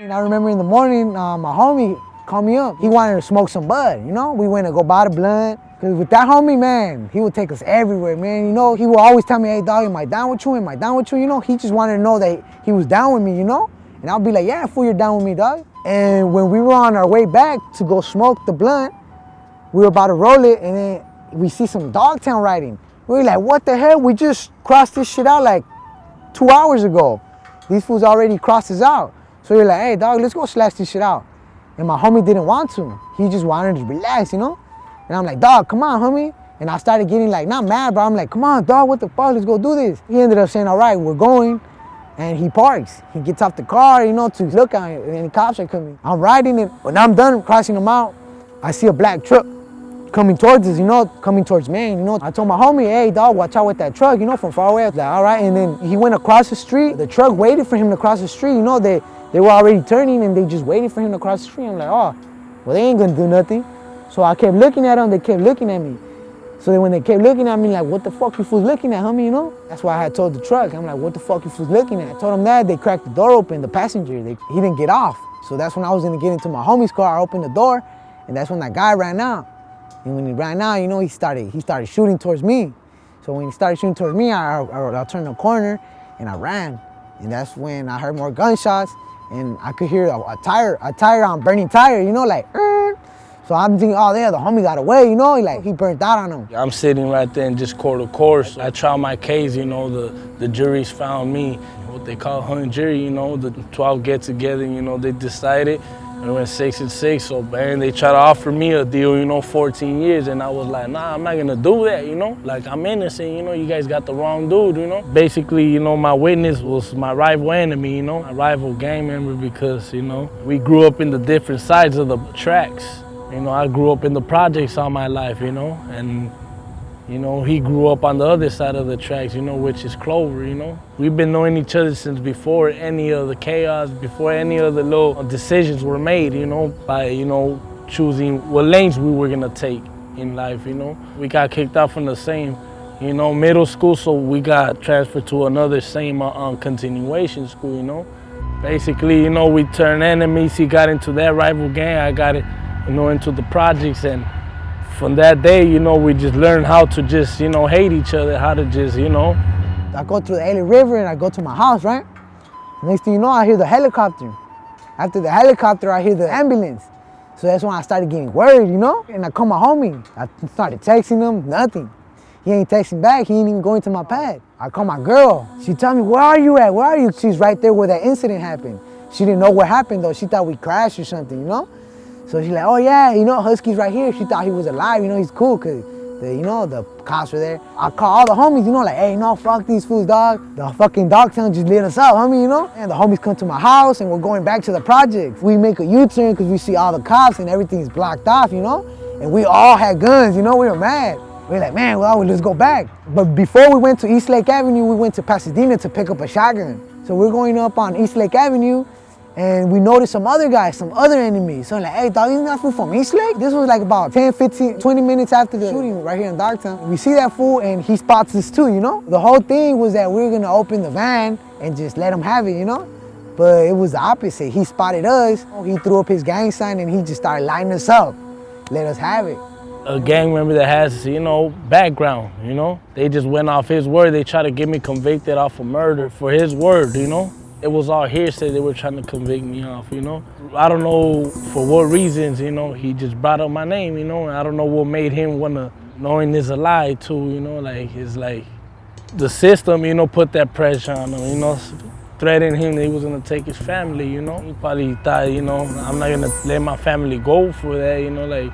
And I remember in the morning, my homie called me up. He wanted to smoke some bud, you know? We went to go buy the blunt. Cause with that homie, man, he would take us everywhere, man. You know, he would always tell me, hey, dog, am I down with you? Am I down with you? You know, he just wanted to know that he was down with me, you know? And I'll be like, yeah, fool, you're down with me, dog. And when we were on our way back to go smoke the blunt, we were about to roll it, and then we see some Dogtown riding. We were like, what the hell? We just crossed this shit out like 2 hours ago. These fools already crossed us out. So we were like, hey, dog, let's go slash this shit out. And my homie didn't want to. He just wanted to relax, you know? And I'm like, dog, come on, homie. And I started getting like, not mad, but I'm like, come on, dog, what the fuck? Let's go do this. He ended up saying, all right, we're going. And he parks. He gets off the car, you know, to look at it, and the cops are coming. I'm riding it. When I'm done crossing them out, I see a black truck coming towards us, you know, coming towards me, you know. I told my homie, hey, dog, watch out with that truck, you know, from far away. I was like, all right. And then he went across the street. The truck waited for him to cross the street, you know. They were already turning, and they just waited for him to cross the street. I'm like, oh, well, they ain't gonna do nothing. So I kept looking at them. They kept looking at me. So then when they kept looking at me, like, what the fuck you fools looking at, homie, you know? That's why I had told the truck. I'm like, what the fuck you fools looking at? I told them that. They cracked the door open, the passenger. He didn't get off. So that's when I was gonna get into my homie's car. I opened the door, and that's when that guy ran out. And when he ran out, you know, he started shooting towards me. So when he started shooting towards me, I turned the corner, and I ran. And that's when I heard more gunshots, and I could hear a tire on burning tire, you know, like, So I'm thinking, oh yeah, the homie got away, you know, like he burnt out on him. I'm sitting right there in just court of course. I tried my case, you know, the juries found me, what they call hung jury, you know, the 12 get together, you know, they decided, and it went 6 and 6, so man, they tried to offer me a deal, you know, 14 years, and I was like, nah, I'm not gonna do that, you know, like I'm innocent, you know, you guys got the wrong dude, you know. Basically, you know, my witness was my rival enemy, you know, a rival gang member because, you know, we grew up in the different sides of the tracks. You know, I grew up in the projects all my life, you know, and, you know, he grew up on the other side of the tracks, you know, which is Clover, you know. We've been knowing each other since before any of the chaos, before any of the little decisions were made, you know, by, you know, choosing what lanes we were gonna take in life, you know. We got kicked out from the same, you know, middle school, so we got transferred to another same continuation school, you know. Basically, you know, we turned enemies. He got into that rival gang, I got it, you know, into the projects, and from that day, you know, we just learned how to just, you know, hate each other, how to just, you know. I go through the Ellie River and I go to my house, right? Next thing you know, I hear the helicopter. After the helicopter, I hear the ambulance. So that's when I started getting worried, you know? And I called my homie. I started texting him, nothing. He ain't texting back, he ain't even going to my pad. I called my girl. She told me, where are you at? Where are you? She's right there where that incident happened. She didn't know what happened though. She thought we crashed or something, you know? So she's like, oh yeah, you know, Husky's right here. She thought he was alive, you know, he's cool, cause you know, the cops were there. I call all the homies, you know, like, hey, no, fuck these fools, dog. The fucking Dogtown just lit us up, homie, you know? And the homies come to my house and we're going back to the project. We make a U-turn cause we see all the cops and everything's blocked off, you know? And we all had guns, you know, we were mad. We were like, man, well, let's go back. But before we went to East Lake Avenue, we went to Pasadena to pick up a shotgun. So we're going up on East Lake Avenue, and we noticed some other guys, some other enemies. So I'm like, hey, dog, isn't that fool from East Lake? This was like about 10, 15, 20 minutes after the shooting right here in Dogtown. We see that fool and he spots us too, you know? The whole thing was that we were gonna open the van and just let him have it, you know? But it was the opposite. He spotted us, he threw up his gang sign and he just started lining us up, let us have it. A gang member that has, you know, background, you know? They just went off his word. They tried to get me convicted off of murder for his word, you know? It was all hearsay they were trying to convict me off, you know? I don't know for what reasons, you know, he just brought up my name, you know? I don't know what made him wanna, knowing it's a lie too, you know? Like, it's like the system, you know, put that pressure on him, you know? Threatening him that he was gonna take his family, you know? He probably thought, you know, I'm not gonna let my family go for that, you know, like.